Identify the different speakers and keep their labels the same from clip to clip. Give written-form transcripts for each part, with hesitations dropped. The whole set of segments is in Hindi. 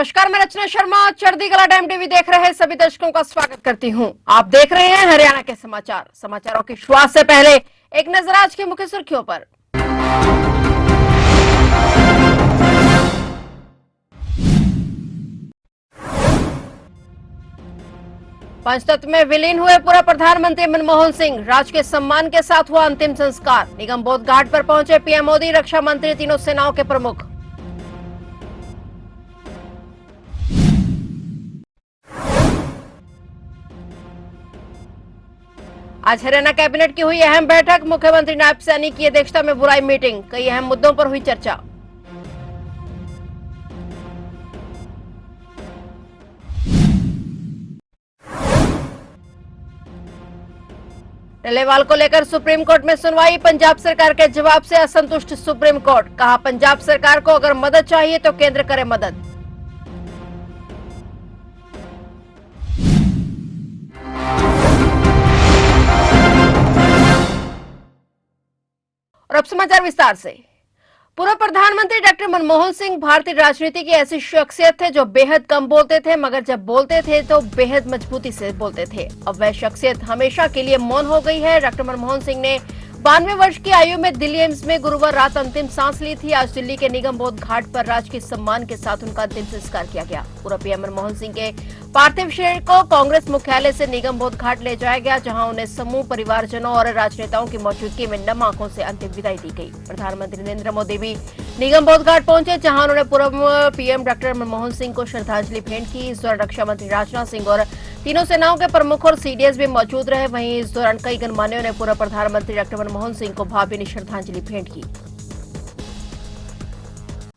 Speaker 1: नमस्कार, मैं रचना शर्मा चढ़ती कला टाइम टीवी देख रहे सभी दर्शकों का स्वागत करती हूं। आप देख रहे हैं हरियाणा के समाचारों की शुरुआत से पहले एक नजर आज की मुख्य सुर्खियों पर। पंचतत्व में विलीन हुए पूर्व प्रधानमंत्री मनमोहन सिंह, राजकीय सम्मान के साथ हुआ अंतिम संस्कार। निगम बोध घाट पर पहुंचे पीएम मोदी, रक्षा मंत्री, तीनों सेनाओं के प्रमुख। आज हरियाणा कैबिनेट की हुई अहम बैठक, मुख्यमंत्री नायब सैनी की अध्यक्षता में बुलाई मीटिंग, कई अहम मुद्दों पर हुई चर्चा। डल्लेवाल को लेकर सुप्रीम कोर्ट में सुनवाई, पंजाब सरकार के जवाब से असंतुष्ट सुप्रीम कोर्ट, कहा पंजाब सरकार को अगर मदद चाहिए तो केंद्र करे मदद। और अब समाचार विस्तार से। पूर्व प्रधानमंत्री डॉक्टर मनमोहन सिंह भारतीय राजनीति की ऐसी शख्सियत थे जो बेहद कम बोलते थे, मगर जब बोलते थे तो बेहद मजबूती से बोलते थे। अब वह शख्सियत हमेशा के लिए मौन हो गई है। डॉक्टर मनमोहन सिंह ने 92 वर्ष की आयु में दिल्ली एम्स में गुरुवार रात अंतिम सांस ली थी। आज दिल्ली के निगम बोध घाट पर राजकीय सम्मान के साथ उनका अंतिम संस्कार किया गया। पूर्व पीएम मनमोहन सिंह के पार्थिव शरीर को कांग्रेस मुख्यालय से निगम बोध घाट ले जाया गया, जहां उन्हें समूह परिवारजनों और राजनेताओं की मौजूदगी में नम आंखों से अंतिम विदाई दी गई। प्रधानमंत्री नरेंद्र मोदी भी निगम बोध घाट पहुंचे, जहां उन्होंने पूर्व पीएम डॉक्टर मनमोहन सिंह को श्रद्धांजलि भेंट की। इस दौरान रक्षा मंत्री राजनाथ सिंह और तीनों सेनाओं के प्रमुख और सीडीएस भी मौजूद रहे। वहीं इस दौरान कई गणमान्यों ने पूर्व प्रधानमंत्री डॉक्टर मनमोहन सिंह को भावभीनी श्रद्धांजलि भेंट की।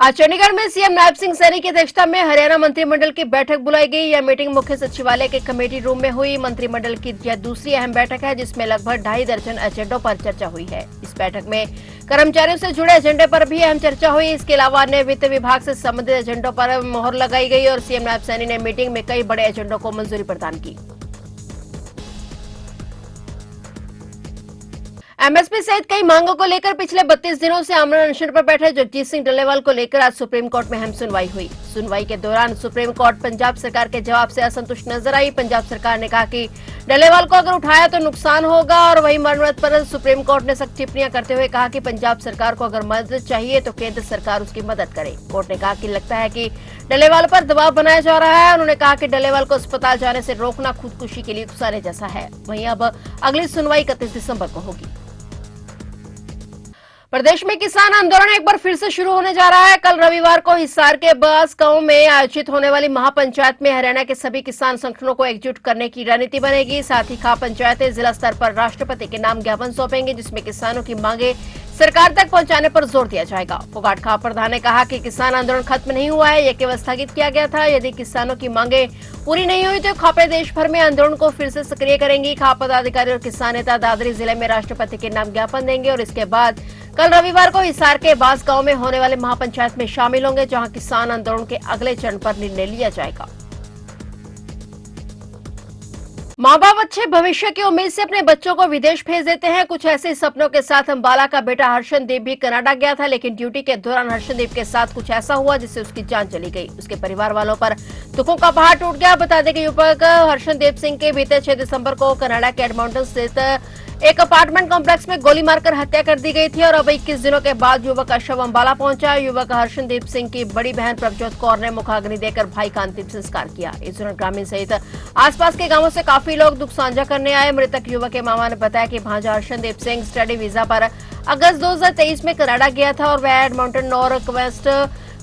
Speaker 1: आज चंडीगढ़ में सीएम नायब सिंह सैनी की अध्यक्षता में हरियाणा मंत्रिमंडल की बैठक बुलाई गई। यह मीटिंग मुख्य सचिवालय के कमेटी रूम में हुई। मंत्रिमंडल की यह दूसरी अहम बैठक है, जिसमें लगभग 2.5 दर्जन एजेंडों पर चर्चा हुई है। इस बैठक में कर्मचारियों से जुड़े एजेंडे पर भी अहम चर्चा हुई। इसके अलावा अन्य वित्त विभाग से संबंधित एजेंडों पर मोहर लगाई गई और सीएम नायब सैनी ने मीटिंग में कई बड़े एजेंडों को मंजूरी प्रदान की। एमएसपी सहित कई मांगों को लेकर पिछले 32 दिनों से आमरण अनशन पर बैठे जगजीत सिंह डल्लेवाल को लेकर आज सुप्रीम कोर्ट में अहम सुनवाई हुई। सुनवाई के दौरान सुप्रीम कोर्ट पंजाब सरकार के जवाब से असंतुष्ट नजर आई। पंजाब सरकार ने कहा कि डल्लेवाल को अगर उठाया तो नुकसान होगा, और वहीं मरम्मत पर सुप्रीम कोर्ट ने सख्त टिप्पणियां करते हुए कहा कि पंजाब सरकार को अगर मदद चाहिए तो केंद्र सरकार उसकी मदद करे। कोर्ट ने कहा कि लगता है कि डल्लेवाल पर दबाव बनाया जा रहा है। उन्होंने कहा कि डल्लेवाल को अस्पताल जाने से रोकना खुदकुशी के लिए उकसाने जैसा है। वहीं अब अगली सुनवाई 31 दिसंबर को होगी। प्रदेश में किसान आंदोलन एक बार फिर से शुरू होने जा रहा है। कल रविवार को हिसार के बास गांव में आयोजित होने वाली महापंचायत में हरियाणा के सभी किसान संगठनों को एकजुट करने की रणनीति बनेगी। साथ ही खाप पंचायतें जिला स्तर पर राष्ट्रपति के नाम ज्ञापन सौंपेंगे, जिसमें किसानों की मांगे सरकार तक पहुंचाने पर जोर दिया जाएगा। फोगाट खाप प्रधान ने कहा कि किसान आंदोलन खत्म नहीं हुआ है, यह केवल स्थगित किया गया था। यदि किसानों की मांगे पूरी नहीं हुई तो खापें देश भर में आंदोलन को फिर से सक्रिय करेंगी। खाप पदाधिकारी और किसान नेता दादरी जिले में राष्ट्रपति के नाम ज्ञापन देंगे और इसके बाद कल रविवार को हिसार के बास गांव में होने वाले महापंचायत में शामिल होंगे, जहां किसान आंदोलन के अगले चरण पर निर्णय लिया जाएगा। माँ बाप अच्छे भविष्य की उम्मीद से अपने बच्चों को विदेश भेज देते हैं। कुछ ऐसे सपनों के साथ अंबाला का बेटा हर्षनदीप भी कनाडा गया था, लेकिन ड्यूटी के दौरान हर्षनदीप के साथ कुछ ऐसा हुआ जिससे उसकी जान चली गई। उसके परिवार वालों पर दुखों का पहाड़ टूट गया। बता दें कि युवक हर्षनदीप सिंह के बीते 6 दिसंबर को कनाडा के एडमंटन स्थित एक अपार्टमेंट कॉम्प्लेक्स में गोली मारकर हत्या कर दी गई थी और अब 21 दिनों के बाद युवक का शव अंबाला पहुंचा। युवक हर्षनदीप सिंह की बड़ी बहन प्रभजोत कौर ने मुखाग्नि देकर भाई का अंतिम संस्कार किया। इस दौरान ग्रामीण सहित आसपास के गांवों से काफी लोग दुख साझा करने आए। मृतक युवक के मामा ने बताया कि भांजा हर्षनदीप सिंह स्टडी वीजा पर अगस्त 2023 में कनाडा गया था और वह एडमंटन नॉर्थ वेस्ट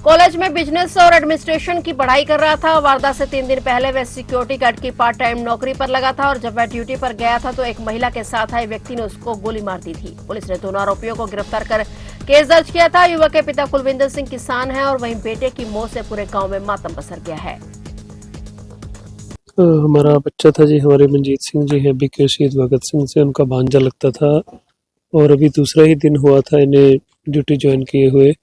Speaker 1: कॉलेज में बिजनेस और एडमिनिस्ट्रेशन की पढ़ाई कर रहा था। वारदात से 3 दिन पहले वह सिक्योरिटी गार्ड की पार्ट टाइम नौकरी पर लगा था और जब वह ड्यूटी पर गया था तो एक महिला के साथ आए व्यक्ति ने उसको गोली मार दी थी। पुलिस ने दोनों आरोपियों को गिरफ्तार कर केस दर्ज किया था। युवक के पिता कुलविंदर सिंह किसान हैं और वहीं बेटे की मौत से पूरे गाँव में मातम पसर गया है।
Speaker 2: हमारा बच्चा था जी, हमारे मनजीत सिंह जी है, बीके शहीद भगत सिंह से उनका भांजा लगता था और अभी दूसरा ही दिन हुआ था इन्हें ड्यूटी ज्वाइन किए हुए।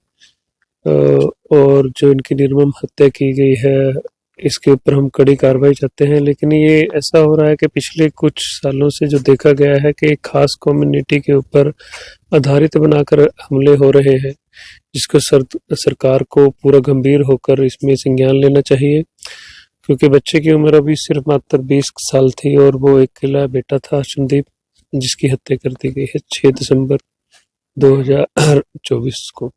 Speaker 2: और जो इनकी निर्मम हत्या की गई है इसके ऊपर हम कड़ी कार्रवाई चाहते हैं। लेकिन ये ऐसा हो रहा है कि पिछले कुछ सालों से जो देखा गया है कि एक खास कम्युनिटी के ऊपर आधारित बनाकर हमले हो रहे हैं। जिसको सरकार को पूरा गंभीर होकर इसमें संज्ञान लेना चाहिए, क्योंकि बच्चे की उम्र अभी सिर्फ मात्र 20 साल थी और वो एक अकेला बेटा था अर्शनदीप, जिसकी हत्या कर दी गई है 6 दिसंबर 2024 को।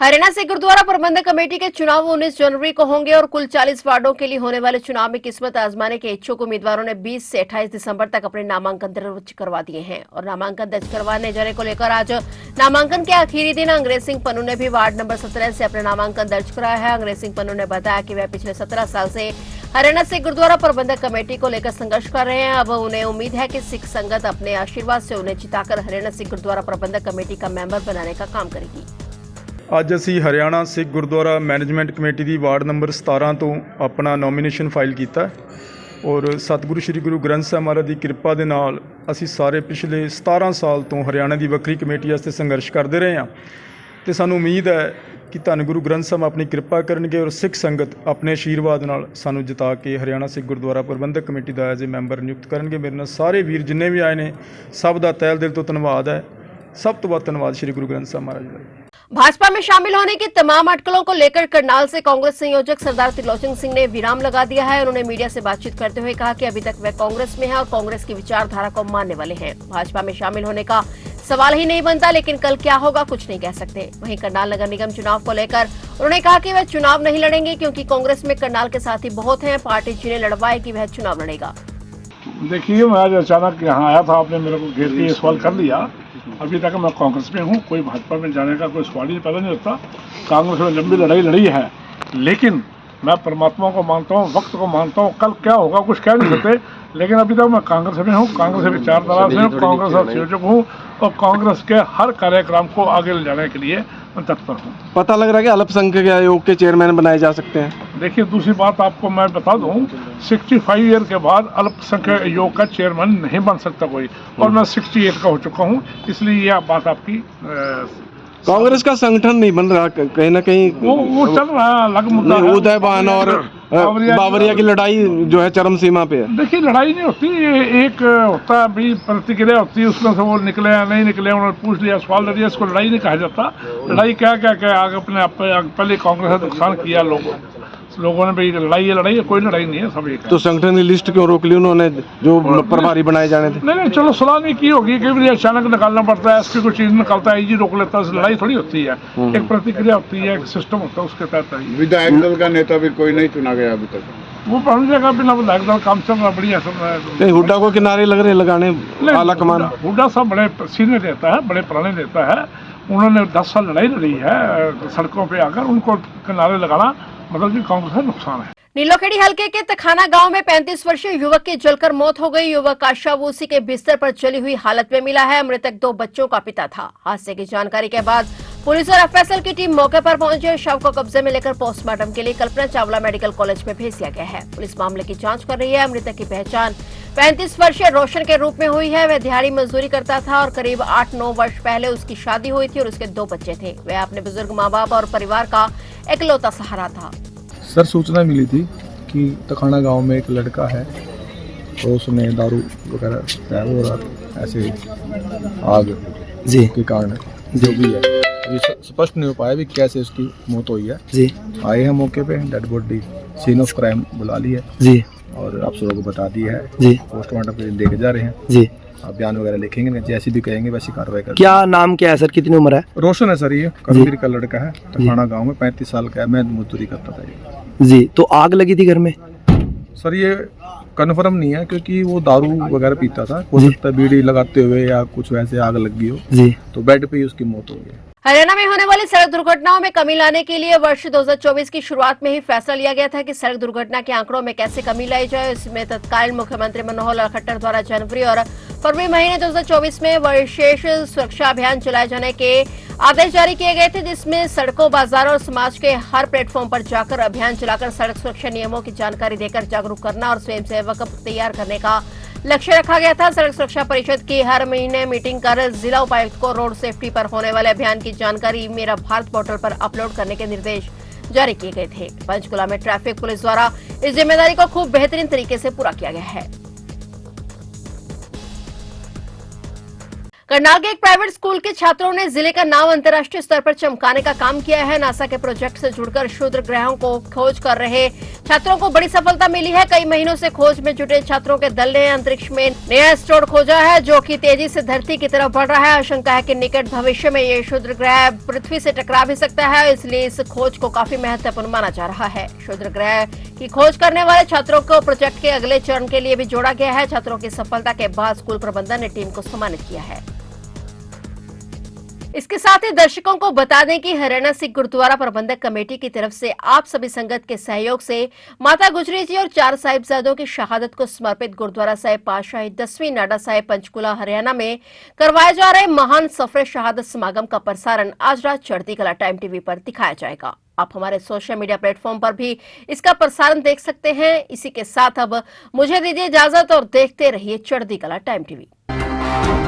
Speaker 1: हरियाणा से गुरुद्वारा प्रबंधक कमेटी के चुनाव 19 जनवरी को होंगे और कुल 40 वार्डों के लिए होने वाले चुनाव में किस्मत आजमाने के इच्छुक उम्मीदवारों ने 20 से 28 दिसंबर तक अपने नामांकन दर्ज करवा दिए हैं और नामांकन दर्ज करवाने जाने को लेकर आज नामांकन के आखिरी दिन अंग्रेज सिंह पन्नू ने भी वार्ड नंबर 17 से अपना नामांकन दर्ज कराया है। अंग्रेज सिंह पन्नू ने बताया कि वह पिछले 17 साल से हरियाणा से गुरुद्वारा प्रबंधक कमेटी को लेकर संघर्ष कर रहे हैं। अब उन्हें उम्मीद है कि सिख संगत अपने आशीर्वाद से उन्हें जिताकर हरियाणा सिख गुरुद्वारा प्रबंधक कमेटी का मेंबर बनाने का काम करेगी।
Speaker 3: ਅੱਜ ਅਸੀਂ ਹਰਿਆਣਾ ਸਿੱਖ ਗੁਰਦੁਆਰਾ ਮੈਨੇਜਮੈਂਟ ਕਮੇਟੀ ਦੀ ਵਾਰਡ ਨੰਬਰ 17 ਤੋਂ ਆਪਣਾ ਨੋਮੀਨੇਸ਼ਨ ਫਾਈਲ ਕੀਤਾ ਔਰ ਸਤਿਗੁਰੂ ਸ੍ਰੀ ਗੁਰੂ ਗ੍ਰੰਥ ਸਾਹਿਬ ਮਹਾਰਾਜ ਦੀ ਕਿਰਪਾ ਦੇ ਨਾਲ ਅਸੀਂ ਸਾਰੇ ਪਿਛਲੇ 17 ਸਾਲ ਤੋਂ ਹਰਿਆਣਾ ਦੀ ਵੱਖਰੀ ਕਮੇਟੀ ਵਾਸਤੇ ਸੰਘਰਸ਼ ਕਰਦੇ ਰਹੇ ਹਾਂ ਤੇ ਸਾਨੂੰ ਉਮੀਦ ਹੈ ਕਿ ਧੰਨ ਗੁਰੂ ਗ੍ਰੰਥ ਸਾਹਿਬ ਆਪਣੀ ਕਿਰਪਾ ਕਰਨਗੇ ਔਰ ਸਿੱਖ ਸੰਗਤ ਆਪਣੇ ਆਸ਼ੀਰਵਾਦ ਨਾਲ ਸਾਨੂੰ ਜਿਤਾ ਕੇ ਹਰਿਆਣਾ ਸਿੱਖ ਗੁਰਦੁਆਰਾ ਪ੍ਰਬੰਧਕ ਕਮੇਟੀ ਦਾ ਐਜ਼ ਏ ਮੈਂਬਰ ਨਿਯੁਕਤ ਕਰਨਗੇ। ਮੇਰੇ ਨਾਲ ਸਾਰੇ ਵੀਰ ਜਿੰਨੇ ਵੀ ਆਏ ਨੇ ਸਭ ਦਾ ਤਹਿ ਦਿਲ ਤੋਂ ਧੰਨਵਾਦ ਹੈ। सब तो बहुत धन्यवाद श्री गुरु ग्रंथ साहब महाराज का।
Speaker 1: भाजपा में शामिल होने की तमाम अटकलों को लेकर करनाल से कांग्रेस संयोजक सरदार त्रिलोचन सिंह ने विराम लगा दिया है। उन्होंने मीडिया से बातचीत करते हुए कहा कि अभी तक वे कांग्रेस में हैं और कांग्रेस की विचारधारा को मानने वाले हैं। भाजपा में शामिल होने का सवाल ही नहीं बनता, लेकिन कल क्या होगा कुछ नहीं कह सकते। वहीं करनाल नगर निगम चुनाव को लेकर उन्होंने कहा कि वह चुनाव नहीं लड़ेंगे क्योंकि कांग्रेस में करनाल के साथी बहुत हैं। पार्टी जिन्हें लड़वाएगी वह चुनाव लड़ेगा।
Speaker 4: देखिए, मैं आज अचानक यहाँ आया था, आपने मेरे को घेर के सवाल कर लिया। अभी तक मैं कांग्रेस में हूँ, कोई भाजपा में जाने का कोई सवाल ही पैदा नहीं होता। कांग्रेस में लंबी लड़ाई लड़ी है, लेकिन मैं परमात्मा को मानता हूँ, वक्त को मानता हूँ। कल क्या होगा कुछ कह नहीं सकते, लेकिन अभी तक मैं कांग्रेस में हूँ, कांग्रेस के विचारधारा से हूँ, कांग्रेस का संयोजक हूँ और कांग्रेस के हर कार्यक्रम को आगे ले जाने के लिए मैं तत्पर हूँ।
Speaker 5: पता लग रहा है कि अल्पसंख्यक आयोग के चेयरमैन बनाए जा सकते हैं।
Speaker 4: देखिए, दूसरी बात आपको मैं बता दूं, 65 ईयर के बाद अल्पसंख्यक आयोग का चेयरमैन नहीं बन सकता कोई, और मैं 68 का हो चुका हूं, इसलिए यह बात आपकी
Speaker 5: कांग्रेस का संगठन नहीं बन रहा, कहीं ना कहीं
Speaker 4: वो चल रहा है, अलग मुद्दा है।
Speaker 5: उदयभान और बावरिया की लड़ाई जो है चरम सीमा पे है।
Speaker 4: देखिए, लड़ाई नहीं होती, ये एक होता है भी प्रतिक्रिया होती है, उसमें से वो निकले या नहीं निकले, उन्होंने पूछ लिया, सवाल लड़ दिया, इसको लड़ाई नहीं कहा जाता। लड़ाई क्या क्या क्या आगे अपने आप पहले कांग्रेस ने नुकसान किया, लोगों ने भी लड़ाई है, कोई लड़ाई नहीं है, सब एक है।
Speaker 5: तो संगठन की लिस्ट क्यों रोक ली उन्होंने जो प्रभारी बनाए जाने थे?
Speaker 4: नहीं, चलो सलाह नहीं की होगी, कई बार अचानक निकालना पड़ता है, एसपी को चीज निकालता है, रोक लेता है, लड़ाई थोड़ी होती है, एक प्रतिक्रिया होती है, एक सिस्टम होता है, उसके तहत।
Speaker 6: विधायक दल का नेता भी कोई नहीं चुना गया अभी तक,
Speaker 4: वो पढ़ जाएगा, बिना विधायक दल काम चल रहा, बढ़िया चल रहा है।
Speaker 5: नहीं, हुड्डा को किनारे लग रहे लगाने आला कमान।
Speaker 4: हुड्डा साहब बड़े सीनियर नेता है, बड़े पुराने नेता है, उन्होंने 10 साल लड़ाई लड़ी है सड़कों पे आकर, उनको किनारे लगाना मतलब कि कांग्रेस का नुकसान है।
Speaker 1: नीलोखेड़ी हल्के के तखाना गांव में 35 वर्षीय युवक की जलकर मौत हो गई। युवक का शव उसी के बिस्तर पर जली हुई हालत में मिला है। मृतक 2 बच्चों का पिता था। हादसे की जानकारी के बाद पुलिस और एफएसएल की टीम मौके पर पहुंची। शव को कब्जे में लेकर पोस्टमार्टम के लिए कल्पना चावला मेडिकल कॉलेज में भेज दिया गया है। पुलिस मामले की जांच कर रही है। मृतक की पहचान 35 वर्षीय रोशन के रूप में हुई है। वह दिहाड़ी मजदूरी करता था और करीब 8-9 वर्ष पहले उसकी शादी हुई थी और उसके 2 बच्चे थे। वह अपने बुजुर्ग माँ बाप और परिवार का इकलौता सहारा था।
Speaker 7: सर, सूचना मिली थी कि तखाना गांव में एक लड़का है, तो उसने दारू वगैरह पिया हो रहा, ऐसे आग जी के कारण जो भी है अभी स्पष्ट नहीं हो पाया भी कैसे उसकी मौत हुई है जी। आए हैं मौके पे, dead body scene of crime बुला ली है जी और आप सबको बता दिया है जी। पोस्टमार्टम के लिए लेके जा रहे हैं जी। आप बयान वगैरह लिखेंगे, जैसी भी कहेंगे वैसी कार्रवाई करेंगे।
Speaker 5: क्या नाम क्या है सर, कितनी उम्र है?
Speaker 7: रोशन है सर, ये करवीर का लड़का है, तखाना गाँव में 35 साल का है, मैं मजदूरी करता था ये
Speaker 5: जी। तो आग लगी थी घर में?
Speaker 7: सर, ये कन्फर्म नहीं है क्योंकि वो दारू वगैरह पीता था, हो सकता है बीड़ी लगाते हुए या कुछ वैसे आग लग गई हो जी, तो बेड पे ही उसकी मौत हो गई।
Speaker 1: हरियाणा में होने वाली सड़क दुर्घटनाओं में कमी लाने के लिए वर्ष 2024 की शुरुआत में ही फैसला लिया गया था कि सड़क दुर्घटना के आंकड़ों में कैसे कमी लाई जाए। इसमें तत्कालीन मुख्यमंत्री मनोहर लाल खट्टर द्वारा जनवरी और फरवरी महीने 2024 में विशेष सुरक्षा अभियान चलाए जाने के आदेश जारी किए गए थे, जिसमें सड़कों, बाजारों और समाज के हर प्लेटफॉर्म पर जाकर अभियान चलाकर सड़क सुरक्षा नियमों की जानकारी देकर जागरूक करना और स्वयंसेवक तैयार करने का लक्ष्य रखा गया था। सड़क सुरक्षा परिषद की हर महीने मीटिंग कर जिला उपायुक्त को रोड सेफ्टी पर होने वाले अभियान की जानकारी मेरा भारत पोर्टल पर अपलोड करने के निर्देश जारी किए गए थे। पंचकुला में ट्रैफिक पुलिस द्वारा इस जिम्मेदारी को खूब बेहतरीन तरीके से पूरा किया गया है। करनाल के एक प्राइवेट स्कूल के छात्रों ने जिले का नाम अंतर्राष्ट्रीय स्तर पर चमकाने का काम किया है। नासा के प्रोजेक्ट से जुड़कर क्षुद्र ग्रहों को खोज कर रहे छात्रों को बड़ी सफलता मिली है। कई महीनों से खोज में जुटे छात्रों के दल ने अंतरिक्ष में नया एस्ट्रोड खोजा है, जो कि तेजी से धरती की तरफ बढ़ रहा है। आशंका है कि निकट भविष्य में ये क्षुद्र ग्रह पृथ्वी से टकरा भी सकता है, इसलिए इस खोज को काफी महत्वपूर्ण माना जा रहा है। क्षुद्र ग्रह की खोज करने वाले छात्रों को प्रोजेक्ट के अगले चरण के लिए भी जोड़ा गया है। छात्रों की सफलता के बाद स्कूल प्रबंधन ने टीम को सम्मानित किया है। इसके साथ ही दर्शकों को बता दें कि हरियाणा सिख गुरुद्वारा प्रबंधक कमेटी की तरफ से आप सभी संगत के सहयोग से माता गुजरी जी और 4 साहिबजादों की शहादत को समर्पित गुरुद्वारा साहिब पातशाही 10वीं नाडा साहिब पंचकुला हरियाणा में करवाए जा रहे महान सफरे शहादत समागम का प्रसारण आज रात चढ़ती कला टाइम टीवी पर दिखाया जाएगा। आप हमारे सोशल मीडिया प्लेटफॉर्म पर भी इसका प्रसारण देख सकते हैं। इसी के साथ अब मुझे दीजिए इजाजत और देखते रहिए चढ़ती कला टाइम टीवी।